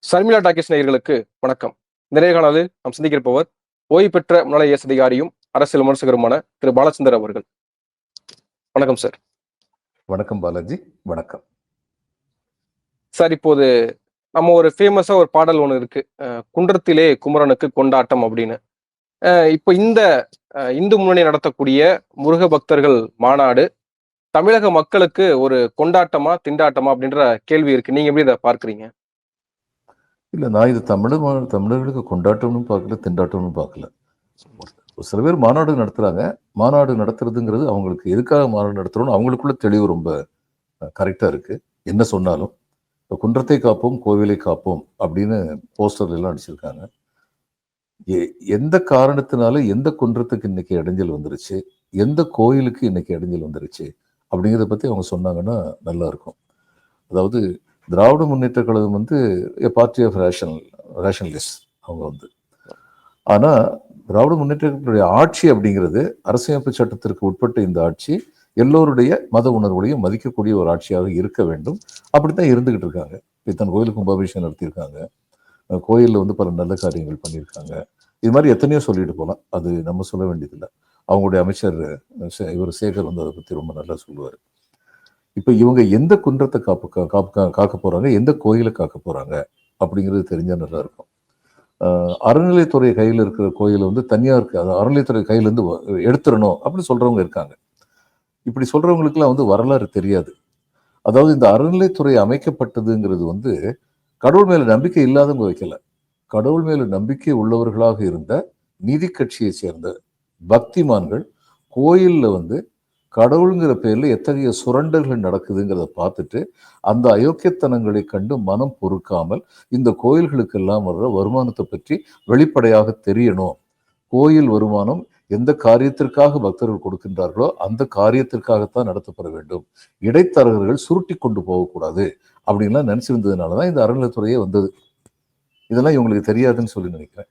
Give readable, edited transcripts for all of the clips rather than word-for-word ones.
Sharmila talkies நேயர்களுக்கு வணக்கம். நிறைய காணாது நாம் சிந்திக்கிறப்பவர் ஓய்வு பெற்ற முன்னாள் ஐஏஎஸ் அதிகாரியும் அரசியல் விமர்சகருமான திரு பாலச்சந்தர் அவர்கள். வணக்கம் சார். வணக்கம் பாலாஜி. வணக்கம் சார். இப்போது நம்ம ஒரு ஃபேமஸா ஒரு பாடல் ஒன்று இருக்கு, குன்றத்திலே குமரனுக்கு கொண்டாட்டம் அப்படின்னு. இப்போ இந்த இந்து முன்னணி நடத்தக்கூடிய முருக பக்தர்கள் மாநாடு தமிழக மக்களுக்கு ஒரு கொண்டாட்டமா திண்டாட்டமா அப்படின்ற கேள்வி இருக்கு. நீங்க எப்படி இதை பார்க்குறீங்க? இல்லை, நான் இது தமிழர்களுக்கு கொண்டாட்டம்னு பார்க்கல, திண்டாட்டம்னு பார்க்கல. சில பேர் மாநாடு நடத்துகிறாங்க. மாநாடு நடத்துறதுங்கிறது அவங்களுக்கு எதுக்காக மாநாடு நடத்துகிறோன்னு அவங்களுக்குள்ள தெளிவு ரொம்ப கரெக்டாக இருக்குது. என்ன சொன்னாலும் இப்போ குன்றத்தை காப்போம் கோவிலை காப்போம் அப்படின்னு போஸ்டர்ல எல்லாம் அடிச்சிருக்காங்க. எந்த காரணத்தினால எந்த குன்றத்துக்கு இன்னைக்கு இடைஞ்சல் வந்துருச்சு, எந்த கோயிலுக்கு இன்னைக்கு இடைஞ்சல் வந்துருச்சு அப்படிங்கிறத பற்றி அவங்க சொன்னாங்கன்னா நல்லா இருக்கும். அதாவது திராவிட முன்னேற்ற கழகம் வந்து பார்ட்டி ஆஃப் ரேஷனலிஸ்ட் அவங்க ஆனால் திராவிட முன்னேற்றங்களுடைய ஆட்சி அப்படிங்கிறது அரசியலமைப்பு சட்டத்திற்கு உட்பட்ட இந்த ஆட்சி எல்லோருடைய மத உணர்வுகளையும் மதிக்கக்கூடிய ஒரு ஆட்சியாக இருக்க வேண்டும். அப்படித்தான் இருந்துகிட்டு இருக்காங்க. இத்தனை கோயிலுக்கு கும்பாபிஷேகம் நடத்தியிருக்காங்க, கோயிலில் பல நல்ல காரியங்கள் பண்ணியிருக்காங்க. இது மாதிரி எத்தனையோ சொல்லிட்டு போகலாம், அது நம்ம சொல்ல வேண்டியதில்லை. அவங்களுடைய அமைச்சர் இவர் சேகர் அதை பற்றி ரொம்ப நல்லா சொல்லுவார். இப்போ இவங்க எந்த குன்றத்தை காக்க போறாங்க, எந்த கோயிலை காக்க போறாங்க அப்படிங்கிறது தெரிஞ்சா நல்லா இருக்கும். அறநிலைத்துறை கையில் இருக்கிற கோயிலை தனியாருக்கு அறநிலைத்துறை கையிலேருந்து எடுத்துடணும் அப்படின்னு சொல்றவங்க இருக்காங்க. இப்படி சொல்றவங்களுக்குலாம் வரலாறு தெரியாது. அதாவது இந்த அறநிலைத்துறை அமைக்கப்பட்டதுங்கிறது கடவுள் மேல நம்பிக்கை இல்லாதவங்க வைக்கல. கடவுள் மேல நம்பிக்கை உள்ளவர்களாக இருந்த நீதி கட்சியை சேர்ந்த பக்திமான்கள் கோயில்ல கடவுளுங்கிற பேர்ல எத்தகைய சுரண்டல்கள் நடக்குதுங்கிறத பார்த்துட்டு அந்த அயோக்கியத்தனங்களை கண்டு மனம் பொறுக்காமல் இந்த கோயில்களுக்கெல்லாம் வர்ற வருமானத்தை பற்றி வெளிப்படையாக தெரியணும். கோயில் வருமானம் எந்த காரியத்திற்காக பக்தர்கள் கொடுக்கின்றார்களோ அந்த காரியத்திற்காகத்தான் நடத்தப்பட வேண்டும். இடைத்தரகர்கள் சுருட்டி கொண்டு போகக்கூடாது அப்படின்லாம் நினைச்சிருந்ததுனாலதான் இந்த அறநிலைத்துறையே வந்தது. இதெல்லாம் இவங்களுக்கு தெரியாதுன்னு சொல்லி நினைக்கிறேன்.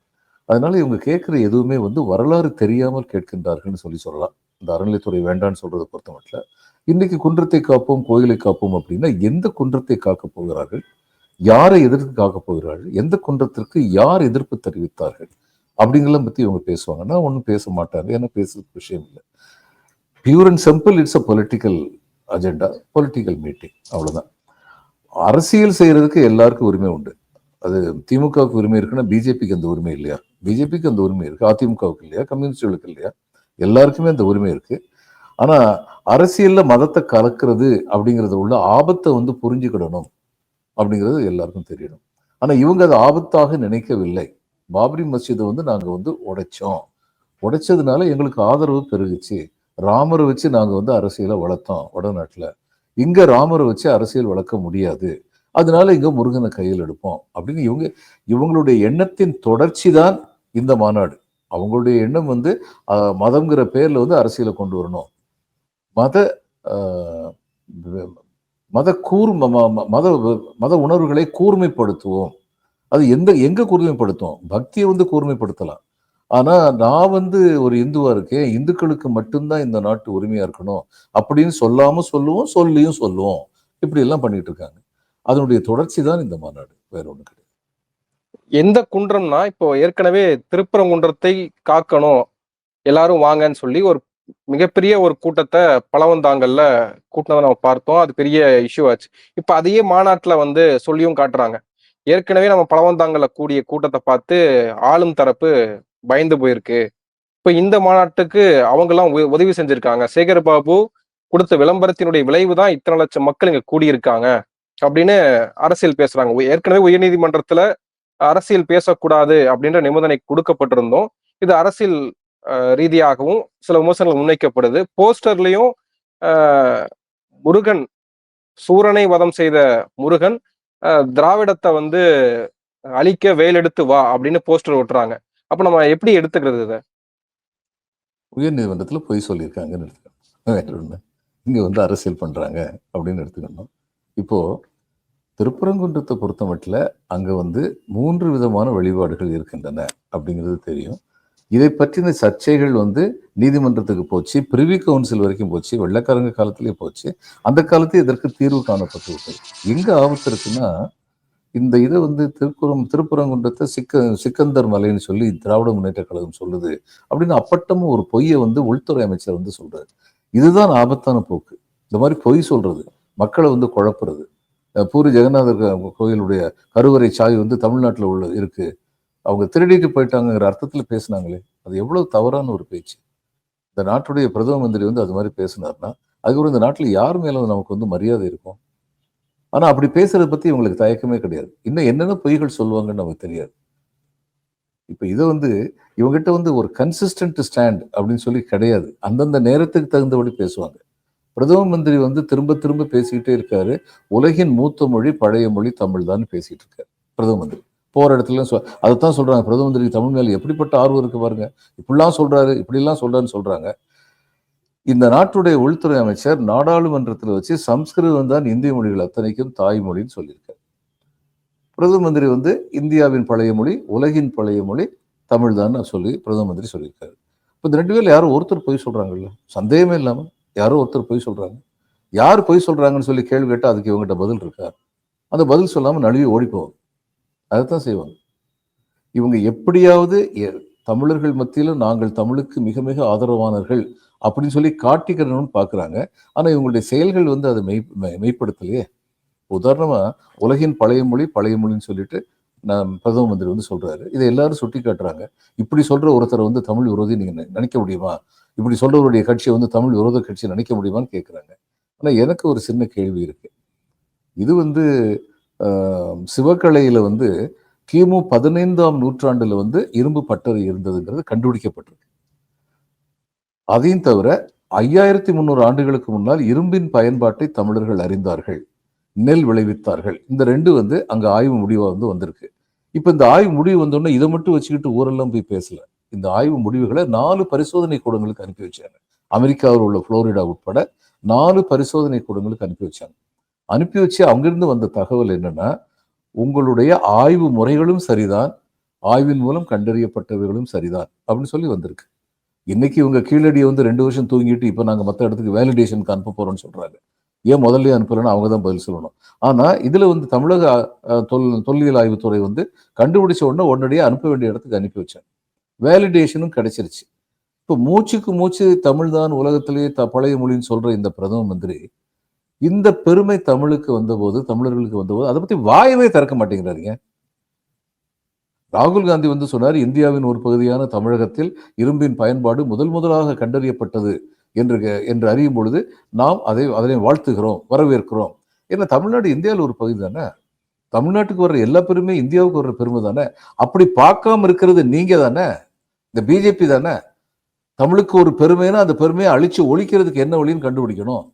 அதனால இவங்க கேட்கிற எதுவுமே வரலாறு தெரியாமல் கேட்கின்றார்கள்னு சொல்லலாம். இந்த அறநிலைத்துறை வேண்டான்னு சொல்றதை பொறுத்த மட்டும் இன்னைக்கு குன்றத்தை காப்போம் கோயிலை காப்போம் அப்படின்னா எந்த குன்றத்தை காக்க போகிறார்கள், யாரை எதிர்த்து காக்க போகிறார்கள், எந்த குன்றத்திற்கு யார் எதிர்ப்பு தெரிவித்தார்கள் அப்படிங்கலாம் பத்தி இவங்க பேசுவாங்கன்னா ஒன்றும் பேச மாட்டாங்க. ஏன்னா பேசுறதுக்கு விஷயம் இல்லை. Pure and simple, it's a political agenda, political meeting, அவ்வளவுதான். அரசியல் செய்யறதுக்கு எல்லாருக்கும் உரிமை உண்டு. அது திமுகவுக்கு உரிமை இருக்குன்னா பிஜேபிக்கு அந்த உரிமை இல்லையா? பிஜேபிக்கு அந்த உரிமை இருக்கு, அதிமுகவுக்கு இல்லையா, கம்யூனிஸ்டுகளுக்கு இல்லையா? எல்லாருக்குமே அந்த உரிமை இருக்கு. ஆனா அரசியல்ல மதத்தை கலக்கிறது அப்படிங்கறது உள்ள ஆபத்தை புரிஞ்சுக்கிடணும் அப்படிங்கிறது எல்லாருக்கும் தெரியணும். ஆனா இவங்க அதை ஆபத்தாக நினைக்கவில்லை. பாபரி மஸ்ஜிதை நாங்க உடைச்சதுனால எங்களுக்கு ஆதரவு பெருகுச்சு. ராமரை வச்சு நாங்க அரசியலை வளர்த்தோம் வடநாட்டுல. இங்க ராமரை வச்சு அரசியல் வளர்க்க முடியாது, அதனால இங்க முருகனை கையில் எடுப்போம் அப்படின்னு இவங்களுடைய எண்ணத்தின் தொடர்ச்சி தான் இந்த மாநாடு. அவங்களுடைய எண்ணம் மதம்ங்கிற பேர்ல அரசியலை கொண்டு வரணும். மத மத மத உணர்வுகளை கூர்மைப்படுத்துவோம். அது எங்க கூர்மைப்படுத்தும்? பக்தியை கூர்மைப்படுத்தலாம். ஆனா நான் ஒரு இந்துவா இருக்கேன், இந்துக்களுக்கு மட்டும்தான் இந்த நாட்டு உரிமையா இருக்கணும் அப்படின்னு சொல்லாம சொல்லுவோம், சொல்லுவோம். இப்படி எல்லாம் பண்ணிட்டு இருக்காங்க. அதனுடைய தொடர்ச்சி தான் இந்த மாநாடு, வேற ஒண்ணு கிடையாது. எந்த குன்றம்னா இப்போ ஏற்கனவே திருப்பரங்குன்றத்தை காக்கணும் எல்லாரும் வாங்கன்னு சொல்லி ஒரு மிகப்பெரிய ஒரு கூட்டத்தை பழவந்தாங்கல்ல கூட்டினதை நம்ம பார்த்தோம். அது பெரிய இஷ்யூ ஆச்சு. இப்ப அதையே மாநாட்டுல சொல்லியும் காட்டுறாங்க. ஏற்கனவே நம்ம பழவந்தாங்கல்ல கூடிய கூட்டத்தை பார்த்து ஆளும் தரப்பு பயந்து போயிருக்கு. இப்ப இந்த மாநாட்டுக்கு அவங்க எல்லாம் உதவி செஞ்சிருக்காங்க. சேகர் பாபு கொடுத்த விளம்பரத்தினுடைய விளைவு தான் இத்தனை லட்சம் மக்கள் இங்க கூடியிருக்காங்க அப்படின்னு அரசியல் பேசுறாங்க. ஏற்கனவே உயர்நீதிமன்றத்துல அரசியல் பேசக்கூடாது அப்படின்ற நிபந்தனை கொடுக்கப்பட்டிருந்தோம். இது அரசியல் ரீதியாகவும் சில விமர்சனங்கள் முன்வைக்கப்படுது. போஸ்டர்லயும் முருகன், சூரனை வதம் செய்த முருகன் திராவிடத்தை அழிக்க வேலெடுத்து வா அப்படின்னு போஸ்டர் ஓட்டுறாங்க. அப்ப நம்ம எப்படி எடுத்துக்கிறது? இதை உயர் நீதிமன்றத்துல பொய் சொல்லியிருக்காங்கன்னு எடுத்துக்கணும். இங்க அரசியல் பண்றாங்க அப்படின்னு எடுத்துக்கணும். இப்போ திருப்பரங்குன்றத்தை பொறுத்த மட்டும் அங்க 3 விதமான வழிபாடுகள் இருக்கின்றன அப்படிங்கிறது தெரியும். இதை பற்றின சர்ச்சைகள் நீதிமன்றத்துக்கு போச்சு, பிரிவி கவுன்சில் வரைக்கும் போச்சு, வெள்ளக்காரங்க காலத்திலேயே போச்சு. அந்த காலத்தில் இதற்கு தீர்வு காணப்பட்டு விட்டது. எங்க ஆபத்து இருக்குன்னா, இந்த இதை வந்து திருப்பரங்குன்றத்தை சிக்கந்தர் மலைன்னு சொல்லி திராவிட முன்னேற்ற கழகம் சொல்லுது அப்படின்னு அப்பட்டமும் ஒரு பொய்யை வந்து உள்துறை அமைச்சர் வந்து சொல்றாரு. இதுதான் ஆபத்தான போக்கு. இந்த மாதிரி பொய் சொல்றது, மக்களை வந்து குழப்புறது. பூரி ஜெகநாதர் கோயிலுடைய கருவறை சாவி வந்து தமிழ்நாட்டில் இருக்கு, அவங்க திருடிட்டு போயிட்டாங்கிற அர்த்தத்தில் பேசினாங்களே, அது எவ்வளவு தவறான ஒரு பேச்சு. இந்த நாட்டுடைய பிரதம மந்திரி வந்து அது மாதிரி பேசினார்னா அதுக்கப்புறம் இந்த நாட்டில் யார் மேல நமக்கு வந்து மரியாதை இருக்கும்? ஆனா அப்படி பேசுறதை பத்தி இவங்களுக்கு தயக்கமே கிடையாது. இன்னும் என்னென்ன பொய்கள் சொல்லுவாங்கன்னு நமக்கு தெரியாது. இப்ப இதை வந்து இவங்ககிட்ட வந்து ஒரு கன்சிஸ்டன்ட் ஸ்டாண்ட் அப்படின்னு சொல்லி கிடையாது. அந்தந்த நேரத்துக்கு தகுந்தபடி பேசுவாங்க. பிரதம மந்திரி வந்து திரும்ப திரும்ப பேசிக்கிட்டே இருக்காரு, உலகின் மூத்த மொழி பழைய மொழி தமிழ் தான் பேசிட்டு இருக்காரு பிரதம மந்திரி. போற இடத்துல அதைத்தான் சொல்றாங்க, பிரதம மந்திரி தமிழ் மேல எப்படிப்பட்ட ஆர்வம் இருக்கு பாருங்க, இப்படிலாம் சொல்றாரு இப்படிலாம் சொல்றாருன்னு சொல்றாங்க. இந்த நாட்டுடைய உள்துறை அமைச்சர் நாடாளுமன்றத்தில் வச்சு சம்ஸ்கிருதம் தான் இந்திய மொழிகள் அத்தனைக்கும் தாய்மொழின்னு சொல்லியிருக்காரு. பிரதம மந்திரி வந்து இந்தியாவின் பழைய மொழி, உலகின் பழைய மொழி தமிழ் தான் சொல்லி பிரதம மந்திரி சொல்லியிருக்காரு. இப்போ இந்த 2 பேர்ல யாரோ ஒருத்தர் பொய் சொல்றாங்கல்ல, சந்தேகமே இல்லாம யாரோ ஒருத்தர் பொய் சொல்றாங்க. யார் பொய் சொல்றாங்கன்னு சொல்லி கேள்வி கேட்டா அதுக்கு இவங்ககிட்ட பதில் இருக்கா? அந்த பதில் சொல்லாம நழுவி ஓடி போவாங்க. அதைத்தான் செய்வாங்க. இவங்க எப்படியாவது தமிழர்கள் மத்தியில நாங்கள் தமிழுக்கு மிக மிக ஆதரவானவர்கள் அப்படின்னு சொல்லி காட்டிக்கிறணும்னு பாக்குறாங்க. ஆனா இவங்களுடைய செயல்கள் வந்து அதை மெய்ப்படுத்தலையே. உதாரணமா உலகின் பழைய மொழி பழைய மொழின்னு சொல்லிட்டு பிரதம மந்திரி வந்து சொல்றாரு. இதை எல்லாரும் சுட்டி காட்டுறாங்க. இப்படி சொல்ற ஒருத்தரை வந்து தமிழ் விரோதி நீங்க நினைக்க முடியுமா? இப்படி சொல்றவருடைய கட்சியை வந்து தமிழ் விரோத கட்சியை நினைக்க முடியுமான்னு கேட்கிறாங்க. ஆனா எனக்கு ஒரு சின்ன கேள்வி இருக்கு. இது வந்து சிவகலையில வந்து கிமு 15ஆம் நூற்றாண்டுல வந்து இரும்பு பட்டறை இருந்ததுங்கிறது கண்டுபிடிக்கப்பட்டிருக்கு. அதையும் தவிர 5300 ஆண்டுகளுக்கு முன்னால் இரும்பின் பயன்பாட்டை தமிழர்கள் அறிந்தார்கள், நெல் விளைவித்தார்கள். இந்த 2 வந்து அங்க ஆய்வு முடிவா வந்து வந்திருக்கு. இப்ப இந்த ஆய்வு முடிவு வந்தோடனே இதை மட்டும் வச்சுக்கிட்டு ஊரெல்லாம் போய் பேசல. இந்த ஆய்வு முடிவுகளை 4 பரிசோதனை கூடங்களுக்கு அனுப்பி வச்சாங்க. அமெரிக்காவில் உள்ள புளோரிடா உட்பட 4 பரிசோதனை கூடங்களுக்கு அனுப்பி வச்சாங்க. அனுப்பி வச்சு அங்கிருந்து வந்த தகவல் என்னன்னா, உங்களுடைய ஆய்வு முறைகளும் சரிதான், ஆய்வின் மூலம் கண்டறியப்பட்டவைகளும் சரிதான் அப்படின்னு சொல்லி வந்திருக்கு. இன்னைக்கு இவங்க கீழடியை வந்து 2 வருஷம் தூங்கிட்டு இப்ப நாங்க மற்ற இடத்துக்கு வேலிடேஷனுக்கு அனுப்ப போறோம்னு சொல்றாங்க. ஏன் முதல்ல அனுப்பலன்னு அவங்க தான் பதில் சொல்லணும். ஆனா இதுல வந்து தமிழக தொல்லியல் ஆய்வுத்துறை வந்து கண்டுபிடிச்ச உடனே உடனடியே அனுப்ப வேண்டிய இடத்துக்கு அனுப்பி வச்சாங்க. வேலிடேஷனும் கிடைச்சிருச்சு. இப்போ மூச்சுக்கு மூச்சு தமிழ் தான் உலகத்திலேயே பழைய மொழின்னு சொல்ற இந்த பிரதம மந்திரி இந்த பெருமை தமிழுக்கு வந்தபோது, தமிழர்களுக்கு வந்தபோது அதை பத்தி வாயவே திறக்க மாட்டேங்கிறாருங்க. ராகுல் காந்தி வந்து சொன்னார், இந்தியாவின் ஒரு பகுதியான தமிழகத்தில் இரும்பின் பயன்பாடு முதலாக கண்டறியப்பட்டது என்று அறியும் பொழுது நாம் அதனை வாழ்த்துகிறோம், வரவேற்கிறோம். ஏன்னா தமிழ்நாடு இந்தியாவில் ஒரு பகுதி தானே, தமிழ்நாட்டுக்கு வர்ற எல்லா பெருமை இந்தியாவுக்கு வர்ற பெருமை தானே. அப்படி பார்க்காம இருக்கிறது நீங்க தானே, இந்த பிஜேபி தானே. தமிழுக்கு ஒரு பெருமைனா அந்த பெருமையை அழிச்சு ஒழிக்கிறதுக்கு என்ன வழின்னு கண்டுபிடிக்கணும்.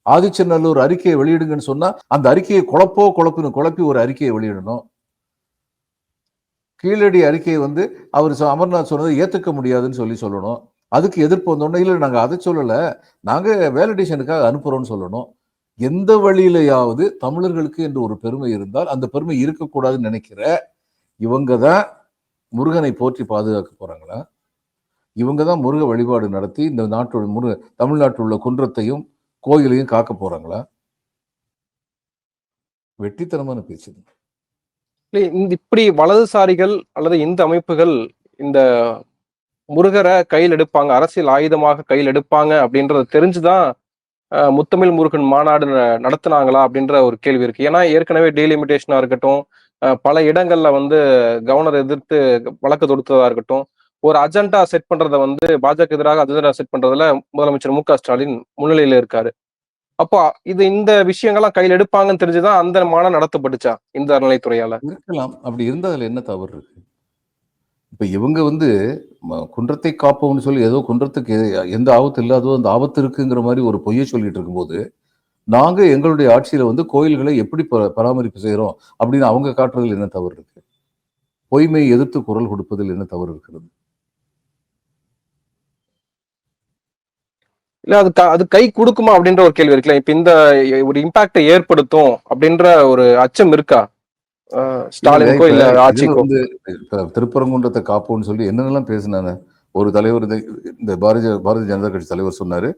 ஆதிச்சநல்லூர் அறிக்கையை வெளியிடுங்கன்னு சொன்னா அந்த அறிக்கையை குழப்பி ஒரு அறிக்கையை வெளியிடணும். கீழடி அறிக்கையை வந்து அவர் அமர்நாத் சொன்னதை ஏத்துக்க முடியாதுன்னு சொல்லணும். அதுக்கு எதிர்ப்பு வந்தோடனே இல்லை நாங்க அதை சொல்லல, நாங்க வேலிடேஷனுக்காக அனுப்புறோம்னு சொல்லணும். எந்த வழியிலையாவது தமிழர்களுக்கு என்று ஒரு பெருமை இருந்தால் அந்த பெருமை இருக்கக்கூடாதுன்னு நினைக்கிற இவங்க தான் முருகனை போற்றி பாதுகாக்க போறாங்களா? இவங்க தான் முருக வழிபாடு நடத்தி இந்த நாட்டோட தமிழ்நாட்டில் உள்ள குன்றத்தையும் கோயிலையும் காக்க போறாங்களா? வெட்டித்தனமான பேச்சு. இப்படி வலதுசாரிகள் அல்லது இந்த அமைப்புகள் இந்த முருகரை கையில் எடுப்பாங்க, அரசியல் ஆயுதமாக கையில் எடுப்பாங்க அப்படின்றது தெரிஞ்சுதான் முத்தமிழ் முருகன் மாநாடு நடத்தினாங்களா அப்படின்ற ஒரு கேள்வி இருக்கு. ஏன்னா ஏற்கனவே டீலிமிட்டேஷனா இருக்கட்டும், பல இடங்கள்ல வந்து கவர்னர் எதிர்த்து வழக்கு தொடுத்ததா இருக்கட்டும், ஒரு அஜெண்டா செட் பண்றத வந்து பாஜக எதிராக அஜெண்டா செட் பண்றதுல முதலமைச்சர் மு க ஸ்டாலின் முன்னிலையில இருக்காரு. அப்போ இந்த விஷயங்கள்லாம் கையில் எடுப்பாங்கன்னு தெரிஞ்சுதான் அந்த மாநாடு நடத்தப்பட்டுச்சா இந்த அறநிலைத்துறையால? இருக்கலாம். அப்படி இருந்ததுல என்ன தவறு இருக்கு? இப்ப இவங்க வந்து குன்றத்தை காப்போம்னு சொல்லி ஏதோ குன்றத்துக்கு எந்த ஆபத்து இல்லாதோ அந்த ஆபத்து இருக்குங்கிற மாதிரி ஒரு பொய்யை சொல்லிட்டு இருக்கும்போது, நாங்க எங்களுடைய ஆட்சியில வந்து கோயில்களை எப்படி பராமரிப்பு செய்யறோம் அப்படின்னு அவங்க காட்டுறதுல என்ன தவறு இருக்கு? பொய்மை எதிர்த்து குரல் கொடுப்பதில் என்ன தவறு இருக்கிறது? இல்ல அது கை கொடுக்குமா அப்படின்ற ஒரு கேள்வி இருக்குல்ல. இப்ப இந்த ஒரு இம்பாக்டை ஏற்படுத்தும் அப்படின்ற ஒரு அச்சம் இருக்கா ஸ்டாலினுக்கோ இல்ல ஆட்சிக்கோ? வந்து திருப்பரங்குன்றத்தை காப்போம்னு சொல்லி என்னென்னலாம் பேசினாங்க ஒரு தலைவர், இந்த பாரதிய ஜனதா கட்சி தலைவர் சொன்னாரு,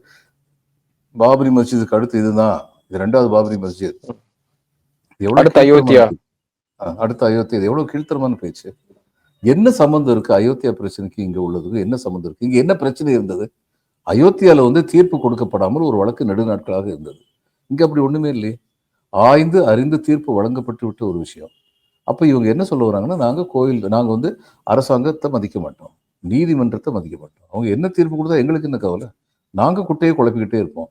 பாபரி மஸ்ஜிதுக்கு அடுத்து இதுதான், இது 2வது பாபரி மஸ்ஜித். அடுத்து அயோத்தியா. அடுத்த அயோத்தி, இது எவ்வளவு கீழ்த்தரமான பேச்சு. என்ன சம்பந்தம் இருக்கு அயோத்தியா பிரச்சனைக்கு இங்க உள்ளதுக்கு? என்ன சம்பந்தம் இருக்கு? இங்க என்ன பிரச்சனை இருந்தது? அயோத்தியால வந்து தீர்ப்பு கொடுக்கப்படாமல் ஒரு வழக்கு நெடுநாட்களாக இருந்தது. இங்க அப்படி ஒண்ணுமே இல்லையே. ஆய்ந்து அறிந்து தீர்ப்பு வழங்கப்பட்டு விட்ட ஒரு விஷயம். அப்ப இவங்க என்ன சொல்ல வராங்கன்னா, நாங்க வந்து அரசாங்கத்தை மதிக்க மாட்டோம், நீதிமன்றத்தை மதிக்க மாட்டோம். அவங்க என்ன தீர்ப்பு கொடுத்தா எங்களுக்கு என்ன கவலை? நாங்க குட்டையை குழப்பிக்கிட்டே இருப்போம்.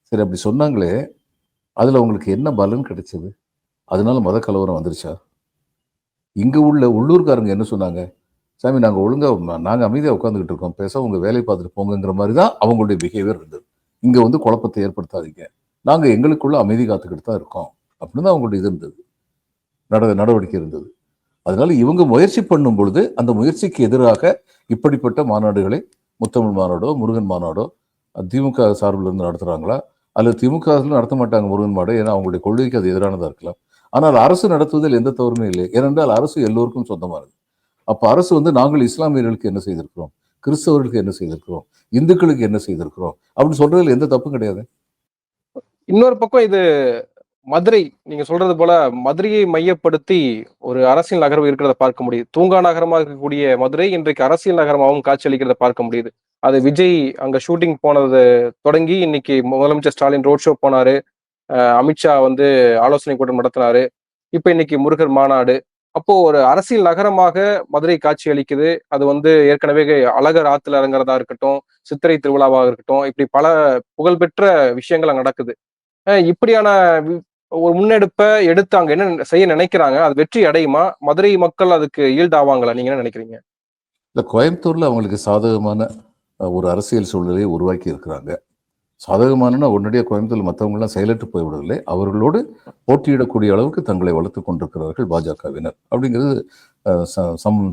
சரி, அப்படி சொன்னாங்களே, அதுல உங்களுக்கு என்ன பலன் கிடைச்சது? அதனால மத கலவரம் வந்துருச்சா? இங்க உள்ள உள்ளூர்காரங்க என்ன சொன்னாங்க? சாமி, நாங்க ஒழுங்கா நாங்க அமைதியா உட்கார்ந்துகிட்டு இருக்கோம், பேசாம உங்க வேலையை பார்த்துட்டு போங்கங்கிற மாதிரி தான் அவங்களுடைய பிஹேவியர் இருந்தது. இங்க வந்து குழப்பத்தை ஏற்படுத்தாதீங்க, நாங்க எங்களுக்குள்ள அமைதி காத்துக்கிட்டு தான் இருக்கோம் அப்படின்னு தான் அவங்களுடைய இது இருந்தது, நடவடிக்கை இருந்தது. அதனால இவங்க முயற்சி பண்ணும் பொழுது அந்த முயற்சிக்கு எதிராக இப்படிப்பட்ட மாநாடுகளை, முத்தமிழ் மாநாடோ முருகன் மாநாடோ திமுக சார்பில் இருந்து நடத்துறாங்களா, அல்லது திமுக நடத்த மாட்டாங்க முருகன் மாநாடு, ஏன்னா அவங்களுடைய கொள்கைக்கு அது எதிரானதா இருக்கலாம். ஆனால் அரசு நடத்துவதில் எந்த தவறுமே இல்லை. ஏனென்றால் அரசு எல்லோருக்கும் சொந்தமானது. அப்ப அரசு வந்து நாங்கள் இஸ்லாமியர்களுக்கு என்ன செய்திருக்கிறோம், கிறிஸ்தவர்களுக்கு என்ன செய்திருக்கிறோம், இந்துக்களுக்கு என்ன செய்திருக்கிறோம் அப்படின்னு சொல்றதுல எந்த தப்பும் கிடையாது. இன்னொரு பக்கம் இது மதுரை, நீங்க சொல்றது போல மதுரையை மையப்படுத்தி ஒரு அரசியல் நகரம் இருக்கிறத பார்க்க முடியுது. தூங்கா நகரமாக இருக்கக்கூடிய மதுரை இன்றைக்கு அரசியல் நகரமாகவும் காட்சியளிக்கிறத பார்க்க முடியுது. அது விஜய் அங்க ஷூட்டிங் போனது தொடங்கி இன்னைக்கு முதலமைச்சர் ஸ்டாலின் ரோட் ஷோ போனாரு. அமித்ஷா வந்து ஆலோசனை கூட்டம் நடத்தினாரு. இப்ப இன்னைக்கு முருகர் மாநாடு. அப்போ ஒரு அரசியல் நகரமாக மதுரை காட்சி அளிக்குது. அது வந்து ஏற்கனவே அழகர் ஆத்துல இறங்குறதா இருக்கட்டும், சித்திரை திருவிழாவாக இருக்கட்டும், இப்படி பல புகழ்பெற்ற விஷயங்கள் அங்க நடக்குது. இப்படியான ஒரு முன்னெடுப்ப எடுத்து அங்க என்ன செய்ய நினைக்கிறாங்க? அது வெற்றி அடையுமா? மதுரை மக்கள் அதுக்கு ஈல்ட் ஆவாங்களா? நீங்க என்ன நினைக்கிறீங்க? இல்ல, கோயம்புத்தூர்ல அவங்களுக்கு சாதகமான ஒரு அரசியல் சூழ்நிலையை உருவாக்கி இருக்கிறாங்க. சாதகமானனா உடனடியாக கோயம்புத்தூர்ல மற்றவங்களாம் செயலற்று போய்விடவில்லை. அவர்களோடு போட்டியிடக்கூடிய அளவுக்கு தங்களை வளர்த்து கொண்டிருக்கிறார்கள் பாஜகவினர் அப்படிங்கிறது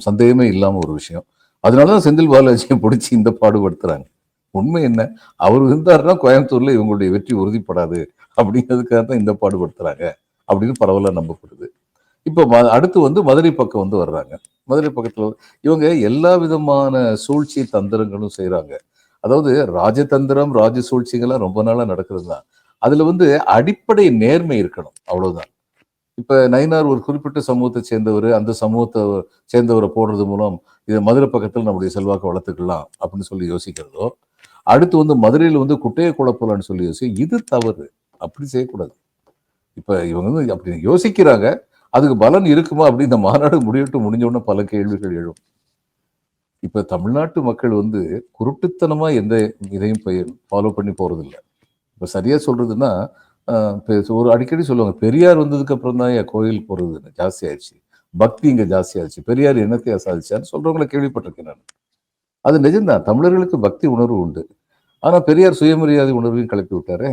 சந்தேகமே இல்லாம ஒரு விஷயம். அதனாலதான் செந்தில் பாலாஜியை பிடிச்சி இந்த பாடுபடுத்துறாங்க. உண்மை என்ன, அவர் இருந்தாருன்னா கோயம்புத்தூர்ல இவங்களுடைய வெற்றி உறுதிப்படாது அப்படிங்கிறதுக்காக தான் இந்த பாடுபடுத்துறாங்க அப்படின்னு பரவலா நம்பப்படுது. இப்போ அடுத்து வந்து மதுரை பக்கம் வந்து வர்றாங்க. மதுரை பக்கத்துல இவங்க எல்லா விதமான சூழ்ச்சி தந்திரங்களும் செய்யறாங்க. அதாவது ராஜதந்திரம், ராஜ சூழ்ச்சிகள்லாம் ரொம்ப நாளா நடக்கிறது தான். அதுல வந்து அடிப்படை நேர்மை இருக்கணும், அவ்வளவுதான். இப்ப நயினார் ஒரு குறிப்பிட்ட சமூகத்தை சேர்ந்தவர், அந்த சமூகத்தை சேர்ந்தவரை போடுறது மூலம் இது மதுரை பக்கத்தில் நம்முடைய செல்வாக்கு வளர்த்துக்கலாம் அப்படின்னு சொல்லி யோசிக்கிறதோ, அடுத்து வந்து மதுரையில் வந்து குட்டையை குழப்பலான்னு சொல்லி இது தவறு. அப்படி செய்யக்கூடாது. இப்ப இவங்க வந்து அப்படி யோசிக்கிறாங்க. அதுக்கு பலன் இருக்குமா அப்படின்னு இந்த மாநாடு முடிஞ்ச உடனே பல கேள்விகள் எழும். இப்ப தமிழ்நாட்டு மக்கள் வந்து குருட்டுத்தனமா எந்த இதையும் ஃபாலோ பண்ணி போறது இல்லை. இப்ப சரியா சொல்றதுன்னா, ஒரு அடிக்கடி சொல்லுவாங்க, பெரியார் வந்ததுக்கு அப்புறம் தான் கோயில் போறது ஜாஸ்தி ஆயிடுச்சு, பக்தி இங்க ஜாஸ்தி ஆயிடுச்சு, பெரியார் என்னத்தையா சாதிச்சான்னு சொல்றவங்களை கேள்விப்பட்டிருக்கேன் நான். அது நிஜம்தான், தமிழர்களுக்கு பக்தி உணர்வு உண்டு. ஆனா பெரியார் சுயமரியாதை உணர்வையும் கிளப்பி விட்டாரு.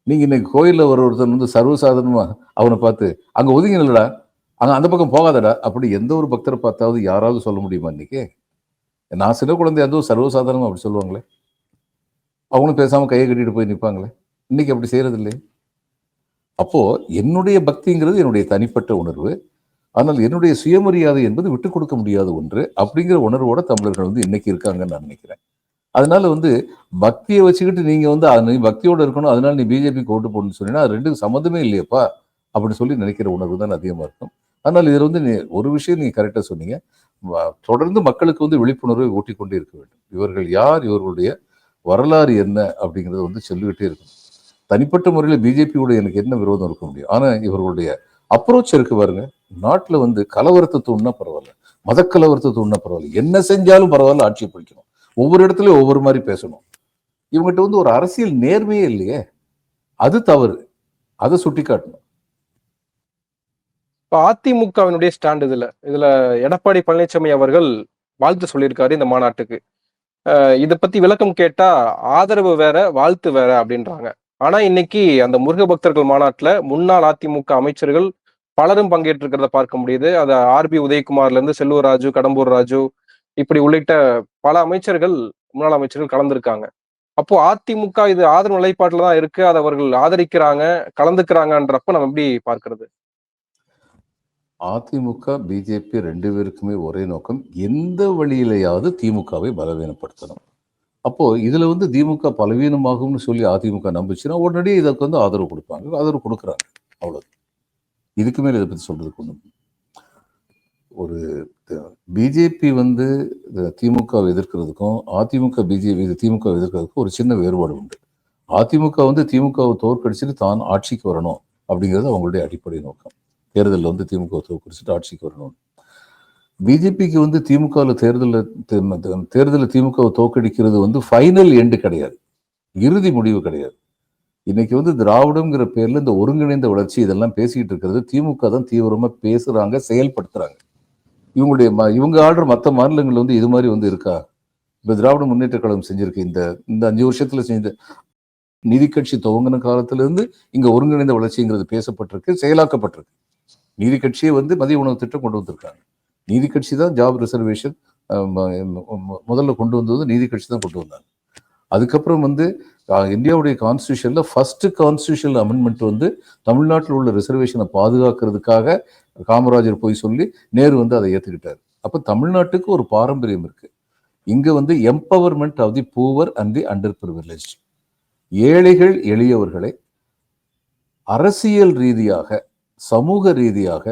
நீங்க இன்னைக்கு கோயில்ல ஒருத்தன் வந்து சர்வசாதாரணமா அவனை பார்த்து அங்க ஒதுங்கி நில்லடா, அங்க அந்த பக்கம் போகாதடா அப்படி எந்த ஒரு பக்தரை பார்த்தாவது யாராவது சொல்ல முடியுமா இன்னைக்கு? நான் சின்ன குழந்தை அந்த சர்வசாதாரணமா அப்படி சொல்லுவாங்களே, அவங்களும் பேசாம கையை கட்டிட்டு போய் நிற்பாங்களே. இன்னைக்கு அப்படி செய்யறது இல்லையே. அப்போ என்னுடைய பக்திங்கிறது என்னுடைய தனிப்பட்ட உணர்வு. ஆனால் என்னுடைய சுயமரியாதை என்பது விட்டுக் கொடுக்க முடியாத ஒன்று. அப்படிங்கிற உணர்வோட தமிழர்கள் வந்து இன்னைக்கு இருக்காங்கன்னு நான் நினைக்கிறேன். அதனால வந்து பக்தியை வச்சுக்கிட்டு நீங்க வந்து நீ பக்தியோட இருக்கணும், அதனால நீ பிஜேபிக்கு ஓட்டு போடணும்னு சொன்னீங்கன்னா அது ரெண்டுக்கும் சம்மந்தமே இல்லையப்பா அப்படின்னு சொல்லி நினைக்கிற உணர்வு தான் அதிகமா இருக்கும். ஆனால் இதில் வந்து ஒரு விஷயம் நீங்க கரெக்டா சொன்னீங்க. தொடர்ந்து மக்களுக்கு வந்து விழிப்புணர்வை ஊட்டிக்கொண்டே இருக்க வேண்டும். இவர்கள் யார், இவர்களுடைய வரலாறு என்ன அப்படிங்கிறத வந்து சொல்லிக்கிட்டே இருக்கணும். தனிப்பட்ட முறையில் பிஜேபியோட எனக்கு என்ன விரோதம் இருக்க முடியும்? ஆனா இவர்களுடைய அப்ரோச் இருக்கு பாருங்க. நாட்டுல வந்து கலவரத்தை தூண்டினா பரவாயில்ல, மத கலவரத்தை தூண்டினா பரவாயில்ல, என்ன செஞ்சாலும் பரவாயில்ல, ஆட்சியை பிடிக்கணும், ஒவ்வொரு இடத்துலயும் ஒவ்வொரு மாதிரி பேசணும். இவங்ககிட்ட வந்து ஒரு அரசியல் நேர்மையே இல்லையே, அது தவறு. அதை சுட்டி காட்டணும். இப்ப அதிமுகவினுடைய ஸ்டாண்ட் இதுல எடப்பாடி பழனிசாமி அவர்கள் வாழ்த்து சொல்லியிருக்காரு இந்த மாநாட்டுக்கு. இத பத்தி விளக்கம் கேட்டா ஆதரவு வேற, வாழ்த்து வேற அப்படின்றாங்க. ஆனா இன்னைக்கு அந்த முருக பக்தர்கள் மாநாட்டுல முன்னாள் அதிமுக அமைச்சர்கள் பலரும் பங்கேற்றிருக்கிறத பார்க்க முடியுது. அது ஆர்பி உதயகுமார்ல இருந்து செல்லூர் ராஜு, கடம்பூர் ராஜு, இப்படி உள்ளிட்ட பல அமைச்சர்கள், முன்னாள் அமைச்சர்கள் கலந்திருக்காங்க. அப்போ அதிமுக இது ஆதரவு நிலைப்பாட்டுல தான் இருக்கு, அதை அவர்கள் ஆதரிக்கிறாங்க, கலந்துக்கிறாங்கன்றப்ப நம்ம எப்படி பார்க்கிறது? அதிமுக பிஜேபி ரெண்டு பேருக்குமே ஒரே நோக்கம், எந்த வழியிலையாவது திமுகவை பலவீனப்படுத்தணும். அப்போ இதுல வந்து திமுக பலவீனமாகும்னு சொல்லி அதிமுக நம்பிச்சுன்னா உடனடியே இதற்கு வந்து ஆதரவு கொடுப்பாங்க, ஆதரவு கொடுக்குறாங்க, அவ்வளவு. இதுக்கு மேல இதை பத்தி சொல்றதுக்கு ஒண்ணும் ஒரு பிஜேபி வந்து திமுகவை எதிர்க்கிறதுக்கும் அதிமுக பிஜேபி திமுக எதிர்க்கிறதுக்கும் ஒரு சின்ன வேறுபாடு உண்டு. அதிமுக வந்து திமுகவை தோற்கடிச்சிட்டு தான் ஆட்சிக்கு வரணும் அப்படிங்கிறது அவங்களுடைய அடிப்படை நோக்கம். தேர்தலில் வந்து திமுக தோற்கடிச்சிட்டு ஆட்சிக்கு வரணும். பிஜேபிக்கு வந்து தேர்தலில் திமுகவை தோற்கடிக்கிறது வந்து ஃபைனல் எண்டு கிடையாது, இறுதி முடிவு கிடையாது. இன்னைக்கு வந்து திராவிடம்ங்கிற பேர்ல இந்த ஒருங்கிணைந்த வளர்ச்சி இதெல்லாம் பேசிக்கிட்டு இருக்கிறது திமுக தான் தீவிரமா பேசுறாங்க, செயல்படுத்துறாங்க. இவங்க ஆடுற மற்ற மாநிலங்கள் வந்து இது மாதிரி வந்து இருக்கா? இப்ப திராவிட முன்னேற்ற கழகம் செஞ்சிருக்கு, இந்த 5 வருஷத்துல செஞ்ச நீதி கட்சி துவங்கின காலத்துல இருந்து இங்க ஒருங்கிணைந்த வளர்ச்சிங்கிறது பேசப்பட்டிருக்கு, செயலாக்கப்பட்டிருக்கு. நீதி கட்சியை வந்து மதிய உணவு திட்டம் கொண்டு வந்திருக்காங்க. நீதி கட்சி தான் ஜாப் ரிசர்வேஷன் முதல்ல கொண்டு வந்தது, நீதி கட்சி தான் கொண்டு வந்தாங்க. அதுக்கப்புறம் வந்து இந்தியாவுடைய கான்ஸ்டியூஷன்ல ஃபர்ஸ்ட் கான்ஸ்டியூஷனல் அமெண்ட்மெண்ட் வந்து தமிழ்நாட்டில் உள்ள ரிசர்வேஷனை பாதுகாக்கிறதுக்காக காமராஜர் போய் சொல்லி நேரு வந்து அதை ஏற்றுக்கிட்டார். அப்போ தமிழ்நாட்டுக்கு ஒரு பாரம்பரியம் இருக்கு. இங்க வந்து empowerment of the poor and the under privilege, ஏழைகள் எளியவர்களை அரசியல் ரீதியாக, சமூக ரீதியாக,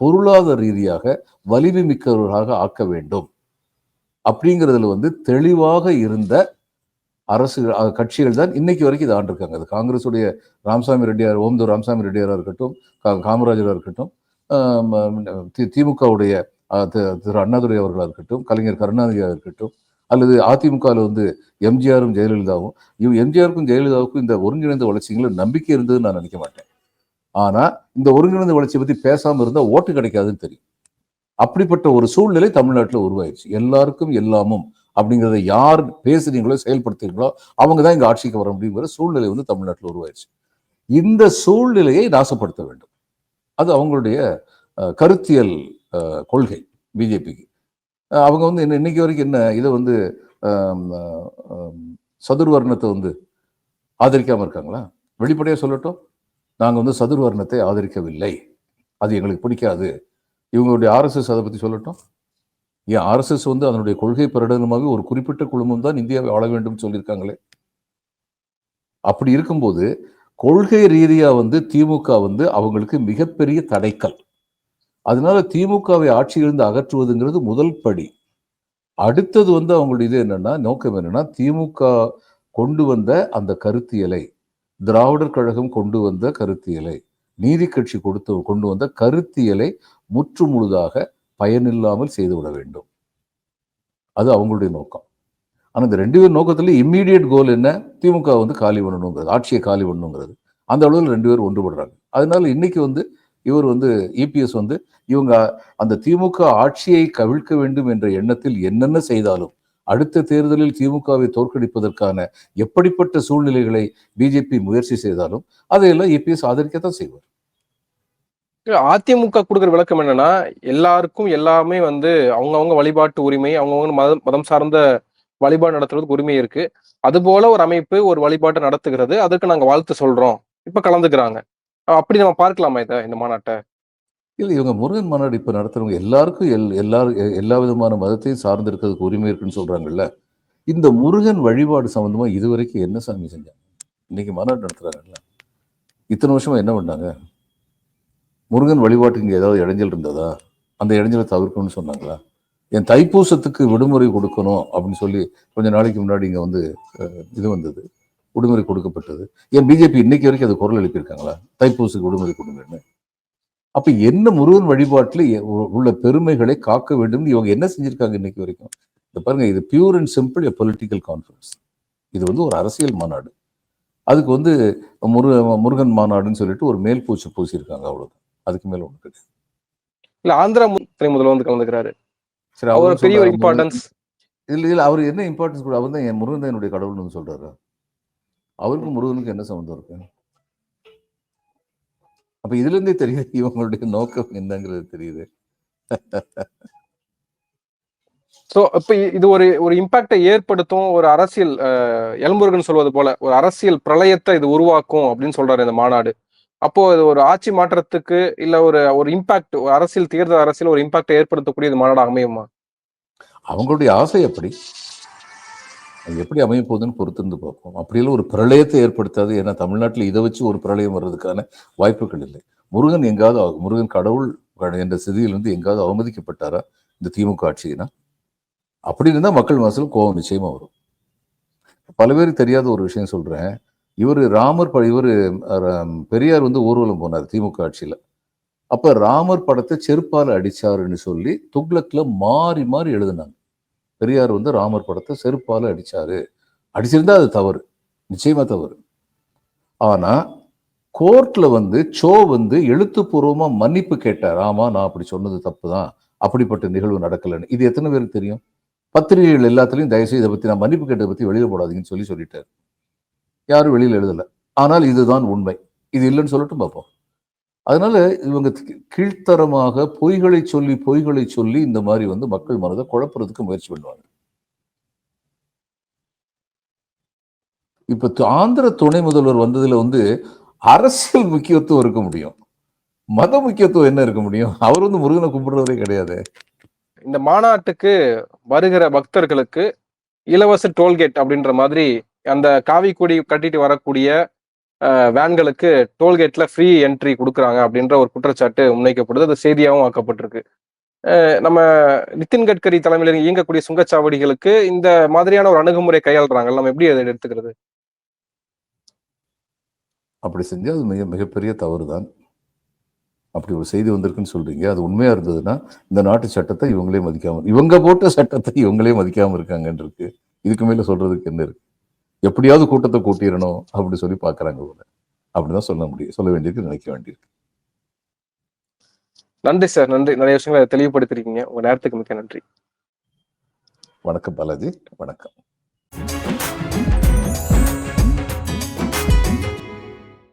பொருளாதார ரீதியாக வலிமை மிக்கவர்களாக ஆக்க வேண்டும் அப்படிங்கிறதுல வந்து தெளிவாக இருந்த அரசு கட்சிகள் தான் இன்னைக்கு வரைக்கும் இதை ஆண்டிருக்காங்க. அது காங்கிரஸுடைய ராமசாமி ரெட்டியார், ஓம்தோ ராமசாமி ரெட்டியாரா இருக்கட்டும், காமராஜரா இருக்கட்டும், திமுகவுடைய திரு அண்ணாதுரை அவர்களா இருக்கட்டும், கலைஞர் கருணாநிதியா இருக்கட்டும், அல்லது அதிமுகவில் வந்து எம்ஜிஆரும் ஜெயலலிதாவும், எம்ஜிஆருக்கும் ஜெயலலிதாவுக்கும் இந்த ஒருங்கிணைந்த வளர்ச்சிகளை நம்பிக்கை இருந்ததுன்னு நான் நினைக்க மாட்டேன். ஆனா இந்த ஒருங்கிணைந்த வளர்ச்சியை பத்தி பேசாம இருந்தா ஓட்டு கிடைக்காதுன்னு தெரியும். அப்படிப்பட்ட ஒரு சூழ்நிலை தமிழ்நாட்டில் உருவாயிடுச்சு. எல்லாருக்கும் எல்லாமும் அப்படிங்கிறத யார் பேசுறீங்களோ செயல்படுத்துறீங்களோ அவங்க தான் இங்க ஆட்சிக்கு வர முடியுங்கிற சூழ்நிலை வந்து தமிழ்நாட்டில் உருவாயிடுச்சு. இந்த சூழ்நிலையை நாசப்படுத்த வேண்டும், அது அவங்களுடைய கருத்தியல் கொள்கை பிஜேபிக்கு. அவங்க வந்து இன்னைக்கு வரைக்கும் என்ன இதை வந்து சதுர்வர்ணத்தை வந்து ஆதரிக்காம இருக்காங்களா? வெளிப்படையா சொல்லட்டும், நாங்க வந்து சதுர்வர்ணத்தை ஆதரிக்கவில்லை, அது எங்களுக்கு பிடிக்காது. இவங்களுடைய ஆர்எஸ்எஸ் அதை பத்தி சொல்லட்டும். ஏன் ஆர்எஸ்எஸ் வந்து அதனுடைய கொள்கை பிரகடனமாக ஒரு குறிப்பிட்ட குழுமம் தான் இந்தியாவை ஆள வேண்டும் சொல்லியிருக்காங்களே. அப்படி இருக்கும்போது கொள்கை ரீதியா வந்து திமுக வந்து அவங்களுக்கு மிகப்பெரிய தடைக்கல். அதனால திமுகவை ஆட்சியிலிருந்து அகற்றுவதுங்கிறது முதல் படி. அடுத்தது வந்து அவங்களுடைய இது என்னன்னா, நோக்கம் என்னன்னா, திமுக கொண்டு வந்த அந்த கருத்தியலை, திராவிடர் கழகம் கொண்டு வந்த கருத்தியலை, நீதி கட்சி கொண்டு வந்த கருத்தியலை முற்று முழுதாக பயனில்லாமல் செய்துவிட வேண்டும். அது அவங்களுடைய நோக்கம். ஆனா இந்த 2 பேர் நோக்கத்துல இம்மீடியட் கோல் என்ன? திமுக வந்து காலி பண்ணணுங்கிறது, ஆட்சியை காலி பண்ணணுங்கிறது. அந்த அளவில் 2 பேர் ஒன்றுபடுறாங்க. அதனால இன்னைக்கு வந்து இவர் வந்து இபிஎஸ் வந்து இவங்க அந்த திமுக ஆட்சியை கவிழ்க்க வேண்டும் என்ற எண்ணத்தில் என்னென்ன செய்தாலும், அடுத்த தேர்தலில் திமுகவை தோற்கடிப்பதற்கான எப்படிப்பட்ட சூழ்நிலைகளை பிஜேபி முயற்சி செய்தாலும் அதையெல்லாம் இபிஎஸ் ஆதரிக்கத்தான் செய்வார். அதிமுக கொடுக்குற விளக்கம் என்னன்னா, எல்லாருக்கும் எல்லாமே வந்து அவங்கவுங்க வழிபாட்டு உரிமை, அவங்கவுங்க மதம் சார்ந்த வழிபாடு நடத்துறதுக்கு உரிமை இருக்கு. அது போல ஒரு அமைப்பு ஒரு வழிபாட்டை நடத்துகிறது, அதுக்கு நாங்க வாழ்த்து சொல்றோம், இப்ப கலந்துக்கிறாங்க. அப்படி நம்ம பார்க்கலாமா இந்த மாநாட்டை? இல்லை, இவங்க முருகன் மாநாடு இப்ப நடத்துறவங்க எல்லாருக்கும் எல்லா விதமான மதத்தையும் சார்ந்து இருக்கிறதுக்கு உரிமை இருக்குன்னு சொல்றாங்கல்ல. இந்த முருகன் வழிபாடு சம்பந்தமா இதுவரைக்கும் என்ன சாமி செஞ்சாங்க? இன்னைக்கு மாநாடு நடத்துறாங்கல்ல, இத்தனை வருஷமா என்ன பண்ணாங்க? முருகன் வழிபாட்டுக்கு ஏதாவது இடைஞ்சல் இருந்ததா? அந்த இடைஞ்சலை தவிர்க்கணும்னு சொன்னாங்களா? என் தைப்பூசத்துக்கு விடுமுறை கொடுக்கணும் அப்படின்னு சொல்லி கொஞ்ச நாளைக்கு முன்னாடி இங்க வந்து இது வந்தது, விடுமுறை கொடுக்கப்பட்டது. ஏன் பிஜேபி இன்னைக்கு வரைக்கும் அது குரல் எழுப்பியிருக்காங்களா? தைப்பூசுக்கு விடுமுறை கொடுங்கன்னு. அப்ப என்ன முருகன் வழிபாட்டுல உள்ள பெருமைகளை காக்க வேண்டும் இவங்க என்ன செஞ்சிருக்காங்க இன்னைக்கு வரைக்கும்? இந்த பாருங்க, இது pure and simple a political conference. இது வந்து ஒரு அரசியல் மாநாடு. அதுக்கு வந்து முருகன் மாநாடுன்னு சொல்லிட்டு ஒரு மேல் பூச்சி பூசியிருக்காங்க, அவ்வளவுதான். அதுக்கு மேல ஒண்ணு கிடையாது. இல்ல, ஆந்திரா முதல்வர் வந்து கலந்துக்கிறாரு. சரி, அவர் பெரிய ஒரு இம்பார்ட்டன்ஸ் இல்ல அவர் என்ன இம்பார்ட்டன்ஸ் கூட? அவர் தான் என் முருகன் தான் என்னுடைய கடவுள்னு சொல்றாரு. அவருக்கும் முருகனுக்கு என்ன சம்பந்தம் இருக்கு? அப்ப இதுல இருந்தே தெரியுது இவங்களுடைய நோக்கம் என்னங்கிறது தெரியுது. சோ இப்ப இது ஒரு இம்பாக்டை ஏற்படுத்தும், ஒரு அரசியல் எல்முருகன் சொல்வது போல ஒரு அரசியல் பிரளயத்தை இது உருவாக்கும் அப்படின்னு சொல்றாரு இந்த மாநாடு. அப்போ இது ஒரு ஆட்சி மாற்றத்துக்கு இல்ல ஒரு இம்பாக்ட், ஒரு அரசியல் தேர்தல் அரசியல் ஒரு இம்பாக்டை ஏற்படுத்தக்கூடிய இந்த மாநாடு அமையுமா? அவங்களுடைய ஆசை எப்படி அமைய போகுதுன்னு பொறுத்திருந்து பார்ப்போம். அப்படியெல்லாம் ஒரு பிரளயத்தை ஏற்படுத்தாது. ஏன்னா தமிழ்நாட்டில் இதை வச்சு ஒரு பிரளயம் வர்றதுக்கான வாய்ப்புகள் இல்லை. முருகன் எங்காவது முருகன் கடவுள் என்ற செய்தியிலிருந்து எங்காவது அவமதிக்கப்பட்டாரா இந்த திமுக ஆட்சியினா? அப்படி இருந்தா மக்கள் மனசுல கோபம் நிச்சயமா வரும். பல பேருக்கு தெரியாத ஒரு விஷயம் சொல்றேன். பெரியார் வந்து ஊர்வலம் போனார் திமுக ஆட்சியில. அப்ப ராமர் படத்தை செருப்பால அடிச்சாருன்னு சொல்லி துக்ளக்ல மாறி மாறி எழுதினாங்க. பெரியார் வந்து ராமர் படத்தை செருப்பால அடிச்சாரு. அடிச்சிருந்தா அது தவறு, நிச்சயமா தவறு. ஆனா கோர்ட்ல வந்து வந்து எழுத்துப்பூர்வமா மன்னிப்பு கேட்டார். ஆமா, நான் அப்படி சொன்னது தப்புதான், அப்படிப்பட்ட நிகழ்வு நடக்கலன்னு. இது எத்தனை பேருக்கு தெரியும்? பத்திரிகைகள் எல்லாத்துலயும் தயவுசெய்து இதை பத்தி நான் மன்னிப்பு கேட்டதை பத்தி வெளியில போடாதீங்கன்னு சொல்லிட்டாரு. யாரும் வெளியில எழுதல. ஆனால் இதுதான் உண்மை. இது இல்லைன்னு சொல்லட்டும் பார்ப்போம். அதனால இவங்க கீழ்த்தரமாக பொய்களை சொல்லி இந்த மாதிரி வந்து மக்கள் மனதை குழப்புறதுக்கு முயற்சி பண்ணுவாங்க. இப்ப ஆந்திர துணை முதல்வர் வந்ததுல வந்து அரசியல் முக்கியத்துவம் இருக்க முடியும், மத முக்கியத்துவம் என்ன இருக்க முடியும்? அவர் வந்து முருகனை கும்பிடுறதே கிடையாது. இந்த மாநாட்டுக்கு வருகிற பக்தர்களுக்கு இலவச டோல்கேட் அப்படின்ற மாதிரி அந்த காவி கொடி கட்டிட்டு வரக்கூடிய வேன்களுக்கு டோல்கேட்ல ஃப்ரீ என்ட்ரி கொடுக்குறாங்க அப்படின்ற ஒரு குற்றச்சாட்டு முன்வைக்கப்படுது. அது செய்தியாகவும் ஆக்கப்பட்டிருக்கு. நம்ம நிதின் கட்கரி தலைமையில் இயங்கக்கூடிய சுங்கச்சாவடிகளுக்கு இந்த மாதிரியான ஒரு அணுகுமுறை கையாளுறாங்க. நம்ம எப்படி அதை எடுத்துக்கிறது? அப்படி செஞ்சா அது மிகப்பெரிய தவறு தான். அப்படி ஒரு செய்தி வந்திருக்குன்னு சொல்றீங்க. அது உண்மையா இருந்ததுன்னா இந்த நாட்டு சட்டத்தை இவங்க போட்ட சட்டத்தை இவங்களே மதிக்காம இருக்காங்கன்னு இருக்கு. இதுக்கு மேல சொல்றதுக்கு என்ன இருக்கு? எப்படியாவது கூட்டத்தை கூட்டிடணும் அப்படி சொல்லி பாக்குறாங்க. அப்படிதான் சொல்ல வேண்டியிருக்கு, நினைக்க வேண்டியிருக்கு. நன்றி சார், நன்றி. நிறைய விஷயங்களை தெளிவுபடுத்திருக்கீங்க. உங்க நேரத்துக்கு மிக்க நன்றி. வணக்கம் பாலாஜி. வணக்கம்.